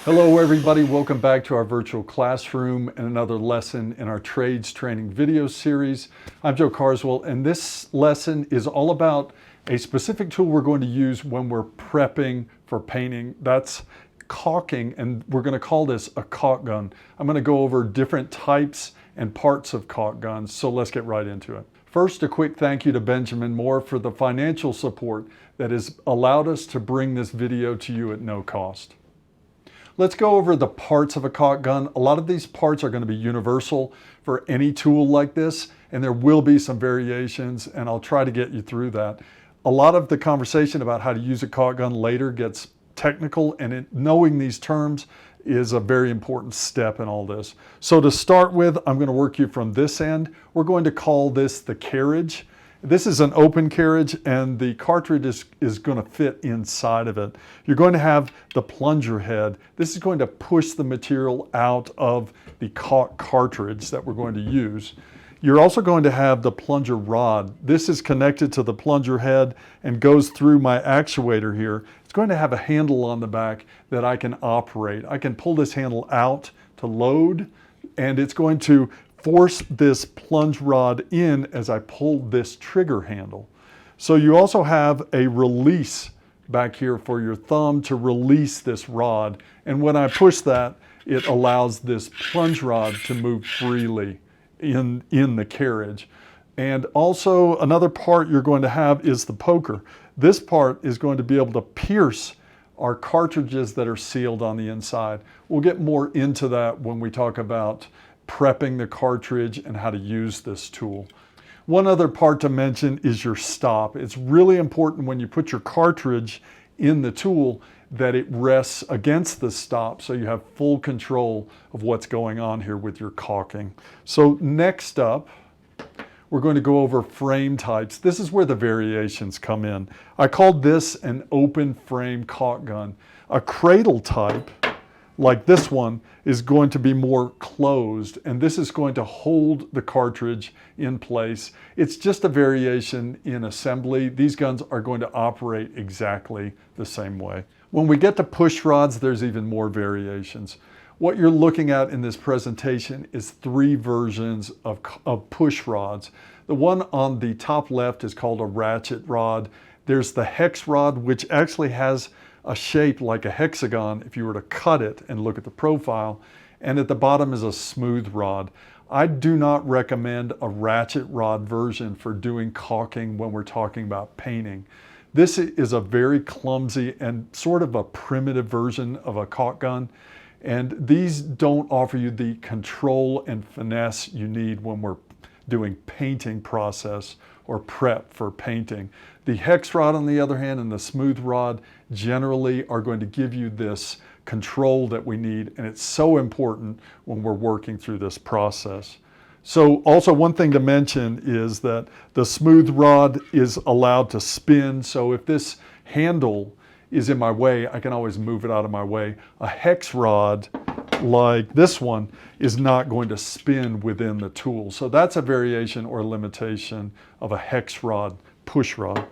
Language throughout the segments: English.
Hello everybody, welcome back to our virtual classroom and another lesson in our trades training video series. I'm Joe Carswell, and this lesson is all about a specific tool we're going to use when we're prepping for painting. That's caulking, and we're going to call this a caulk gun. I'm going to go over different types and parts of caulk guns, so let's get right into it. First, a quick thank you to Benjamin Moore for the financial support that has allowed us to bring this video to you at no cost. Let's go over the parts of a caulk gun. A lot of these parts are going to be universal for any tool like this, and there will be some variations, and I'll try to get you through that. A lot of the conversation about how to use a caulk gun later gets technical, and knowing these terms is a very important step in all this. So to start with, I'm going to work you from this end. We're going to call this the carriage. This is an open carriage, and the cartridge is going to fit inside of it. You're going to have the plunger head. This is going to push the material out of the caulk cartridge that we're going to use. You're also going to have the plunger rod. This is connected to the plunger head and goes through my actuator here. It's going to have a handle on the back that I can operate. I can pull this handle out to load, and it's going to force this plunge rod in as I pull this trigger handle. So you also have a release back here for your thumb to release this rod. And when I push that, it allows this plunge rod to move freely in the carriage. And also another part you're going to have is the poker. This part is going to be able to pierce our cartridges that are sealed on the inside. We'll get more into that when we talk about prepping the cartridge and how to use this tool. One other part to mention is your stop. It's really important when you put your cartridge in the tool that it rests against the stop so you have full control of what's going on here with your caulking. So next up, we're going to go over frame types. This is where the variations come in. I called this an open frame caulk gun. A cradle type, like this one, is going to be more closed, and this is going to hold the cartridge in place. It's just a variation in assembly. These guns are going to operate exactly the same way. When we get to push rods, there's even more variations. What you're looking at in this presentation is three versions of push rods. The one on the top left is called a ratchet rod. There's the hex rod, which actually has a shape like a hexagon if you were to cut it and look at the profile. And at the bottom is a smooth rod. I do not recommend a ratchet rod version for doing caulking when we're talking about painting. This is a very clumsy and sort of a primitive version of a caulk gun. And these don't offer you the control and finesse you need when we're doing painting process or prep for painting. The hex rod, on the other hand, and the smooth rod generally are going to give you this control that we need, and it's so important when we're working through this process. So also one thing to mention is that the smooth rod is allowed to spin, so if this handle is in my way, I can always move it out of my way. A hex rod like this one is not going to spin within the tool. So that's a variation or limitation of a hex rod, push rod.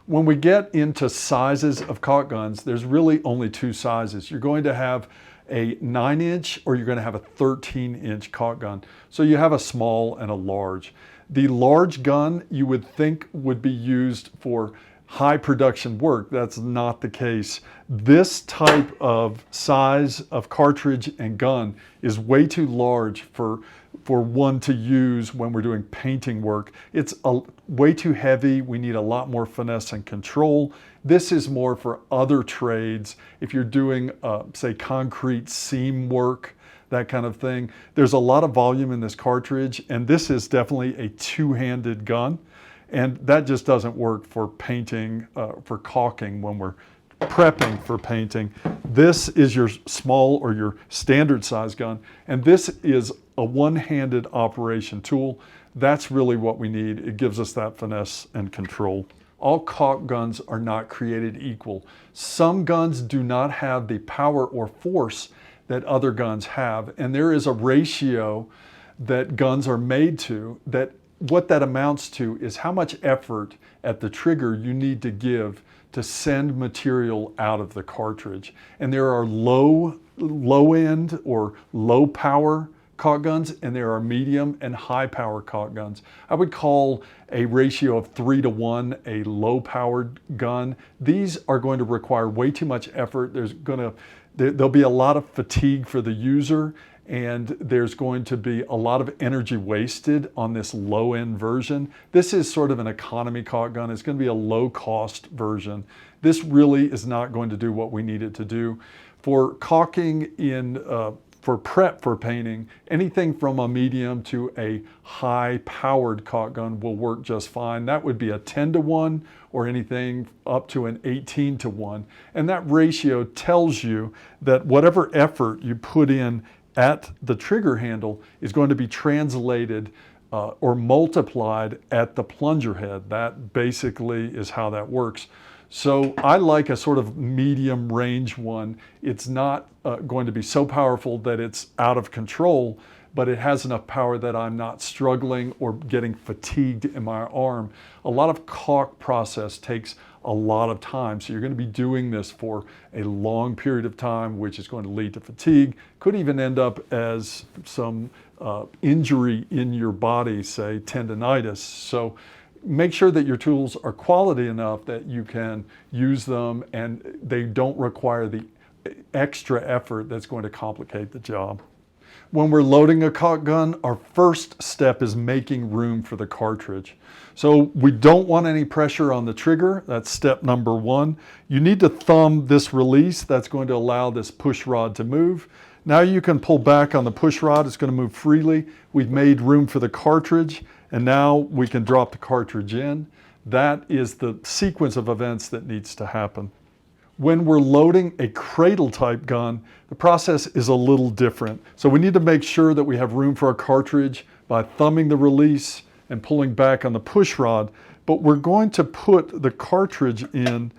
When we get into sizes of caulk guns, there's really only two sizes. You're going to have a 9-inch or you're going to have a 13-inch caulk gun. So you have a small and a large. The large gun you would think would be used for high production work. That's not the case. This type of size of cartridge and gun is way too large for one to use when we're doing painting work. It's way too heavy. We need a lot more finesse and control. This is more for other trades. If you're doing, say, concrete seam work, that kind of thing. There's a lot of volume in this cartridge, and this is definitely a two-handed gun. And that just doesn't work for painting, for caulking when we're prepping for painting. This is your small or your standard size gun, and this is a one-handed operation tool. That's really what we need. It gives us that finesse and control. All caulk guns are not created equal. Some guns do not have the power or force that other guns have, and there is a ratio that guns are made to that what that amounts to is how much effort at the trigger you need to give to send material out of the cartridge. And there are low end or low power caulk guns, and there are medium and high power caulk guns. I would call a ratio of 3-to-1 a low powered gun. These are going to require way too much effort. There'll be a lot of fatigue for the user, and there's going to be a lot of energy wasted on this low end version. This is sort of an economy caulk gun. It's going to be a low cost version. This really is not going to do what we need it to do. For caulking for prep for painting, anything from a medium to a high powered caulk gun will work just fine. That would be a 10-to-1 or anything up to an 18-to-1. And that ratio tells you that whatever effort you put in at the trigger handle is going to be translated or multiplied at the plunger head. That basically is how that works. So I like a sort of medium range one. It's not going to be so powerful that it's out of control, but it has enough power that I'm not struggling or getting fatigued in my arm. A lot of caulk process takes a lot of time, so you're going to be doing this for a long period of time, which is going to lead to fatigue. Could even end up as some injury in your body, say tendonitis. So make sure that your tools are quality enough that you can use them and they don't require the extra effort that's going to complicate the job. When we're loading a caulk gun, our first step is making room for the cartridge. So we don't want any pressure on the trigger. That's step number one. You need to thumb this release. That's going to allow this push rod to move. Now you can pull back on the push rod. It's going to move freely. We've made room for the cartridge, and now we can drop the cartridge in. That is the sequence of events that needs to happen. When we're loading a cradle type gun, the process is a little different. So we need to make sure that we have room for our cartridge by thumbing the release and pulling back on the push rod. But we're going to put the cartridge in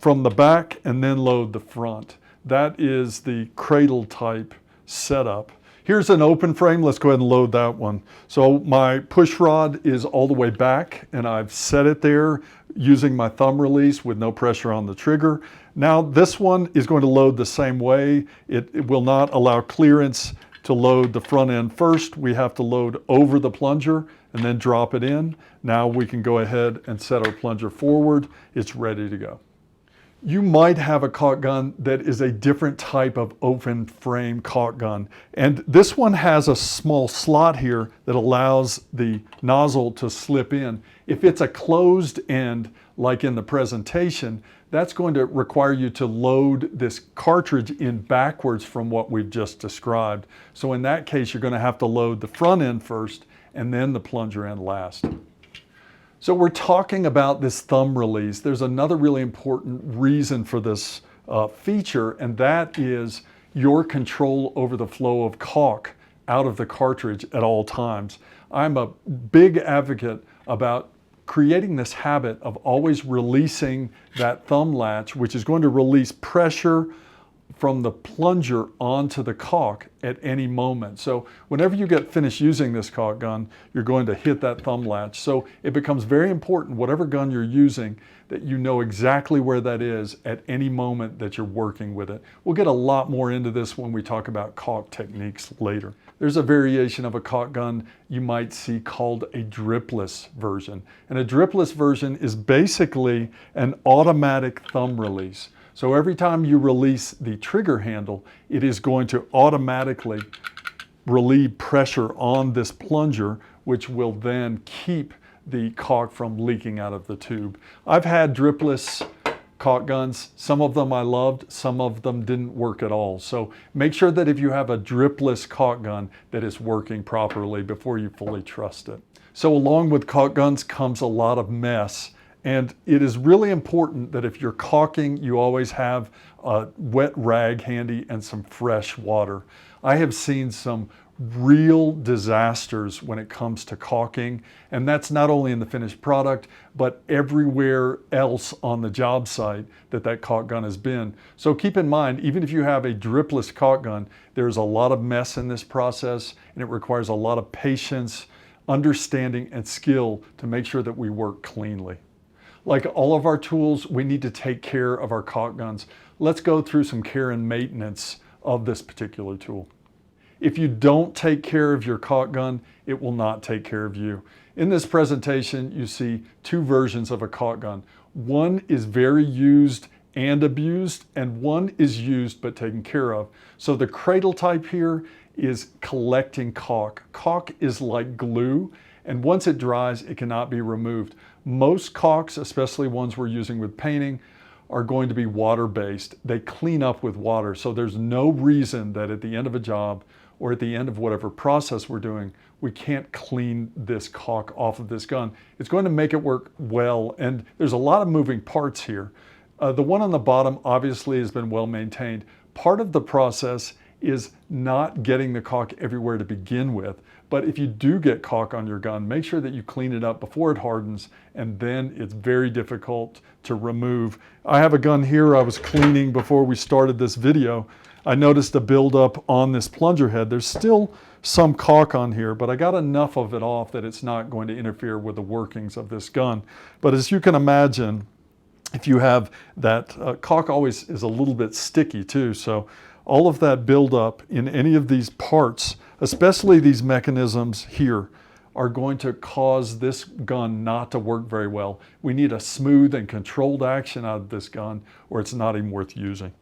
from the back and then load the front. That is the cradle type setup. Here's an open frame. Let's go ahead and load that one. So my push rod is all the way back and I've set it there using my thumb release with no pressure on the trigger. Now this one is going to load the same way. It will not allow clearance to load the front end first. We have to load over the plunger and then drop it in. Now we can go ahead and set our plunger forward. It's ready to go. You might have a caulk gun that is a different type of open frame caulk gun. And this one has a small slot here that allows the nozzle to slip in. If it's a closed end, like in the presentation, that's going to require you to load this cartridge in backwards from what we've just described. So in that case, you're going to have to load the front end first and then the plunger end last. So we're talking about this thumb release. There's another really important reason for this feature, and that is your control over the flow of caulk out of the cartridge at all times. I'm a big advocate about creating this habit of always releasing that thumb latch, which is going to release pressure from the plunger onto the caulk at any moment. So whenever you get finished using this caulk gun, you're going to hit that thumb latch. So it becomes very important, whatever gun you're using, that you know exactly where that is at any moment that you're working with it. We'll get a lot more into this when we talk about caulk techniques later. There's a variation of a caulk gun you might see called a dripless version. And a dripless version is basically an automatic thumb release. So every time you release the trigger handle, it is going to automatically relieve pressure on this plunger, which will then keep the caulk from leaking out of the tube. I've had dripless caulk guns. Some of them I loved, some of them didn't work at all. So make sure that if you have a dripless caulk gun, that it's working properly before you fully trust it. So along with caulk guns comes a lot of mess. And it is really important that if you're caulking, you always have a wet rag handy and some fresh water. I have seen some real disasters when it comes to caulking, and that's not only in the finished product, but everywhere else on the job site that caulk gun has been. So keep in mind, even if you have a dripless caulk gun, there's a lot of mess in this process, and it requires a lot of patience, understanding and skill to make sure that we work cleanly. Like all of our tools, we need to take care of our caulk guns. Let's go through some care and maintenance of this particular tool. If you don't take care of your caulk gun, it will not take care of you. In this presentation, you see two versions of a caulk gun. One is very used and abused, and one is used but taken care of. So the cradle type here is collecting caulk. Caulk is like glue, and once it dries, it cannot be removed. Most caulks, especially ones we're using with painting, are going to be water-based. They clean up with water, so there's no reason that at the end of a job or at the end of whatever process we're doing, we can't clean this caulk off of this gun. It's going to make it work well, and there's a lot of moving parts here. The one on the bottom obviously has been well maintained. Part of the process is not getting the caulk everywhere to begin with, but if you do get caulk on your gun, make sure that you clean it up before it hardens, and then it's very difficult to remove. I have a gun here I was cleaning before we started this video. I noticed a buildup on this plunger head. There's still some caulk on here, but I got enough of it off that it's not going to interfere with the workings of this gun. But as you can imagine, if you have that, caulk always is a little bit sticky too, so all of that buildup in any of these parts, especially these mechanisms here, are going to cause this gun not to work very well. We need a smooth and controlled action out of this gun, or it's not even worth using.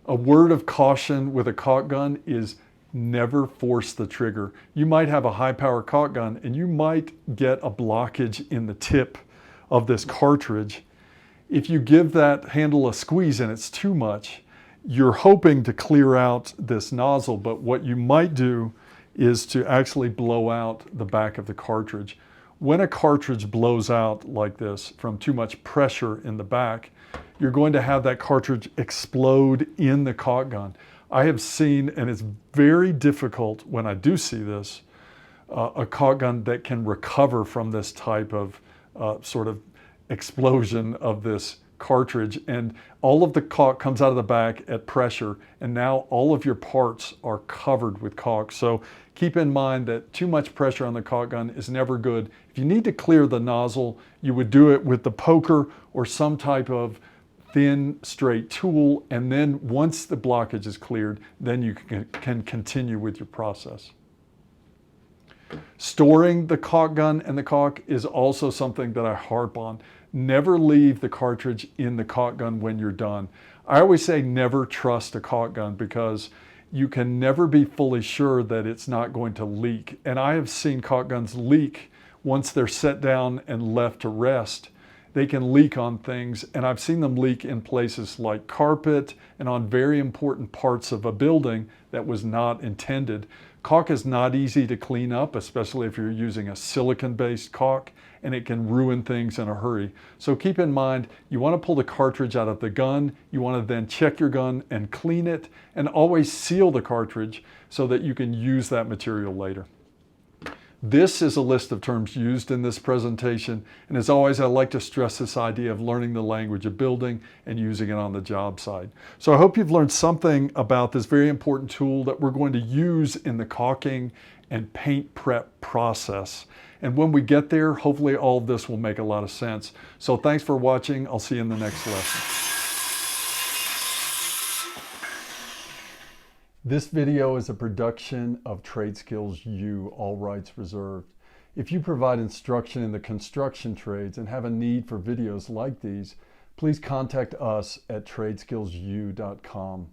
A word of caution with a caulk gun is never force the trigger. You might have a high power caulk gun and you might get a blockage in the tip of this cartridge. If you give that handle a squeeze and it's too much, you're hoping to clear out this nozzle, but what you might do is to actually blow out the back of the cartridge. When a cartridge blows out like this from too much pressure in the back, you're going to have that cartridge explode in the caulk gun. I have seen, and it's very difficult when I do see this, a caulk gun that can recover from this type of sort of explosion of this cartridge, and all of the caulk comes out of the back at pressure, and now all of your parts are covered with caulk. So keep in mind that too much pressure on the caulk gun is never good. If you need to clear the nozzle, you would do it with the poker or some type of thin, straight tool, and then once the blockage is cleared, then you can continue with your process. Storing the caulk gun and the caulk is also something that I harp on. Never leave the cartridge in the caulk gun when you're done. I always say never trust a caulk gun because you can never be fully sure that it's not going to leak. And I have seen caulk guns leak once they're set down and left to rest. They can leak on things, and I've seen them leak in places like carpet and on very important parts of a building that was not intended. Caulk is not easy to clean up, especially if you're using a silicon-based caulk, and it can ruin things in a hurry. So keep in mind, you want to pull the cartridge out of the gun, you want to then check your gun and clean it, and always seal the cartridge so that you can use that material later. This is a list of terms used in this presentation, and as always, I like to stress this idea of learning the language of building and using it on the job site. So I hope you've learned something about this very important tool that we're going to use in the caulking and paint prep process. And when we get there, hopefully all of this will make a lot of sense. So thanks for watching. I'll see you in the next lesson. This video is a production of Trade Skills U, all rights reserved. If you provide instruction in the construction trades and have a need for videos like these, please contact us at tradeskillsu.com.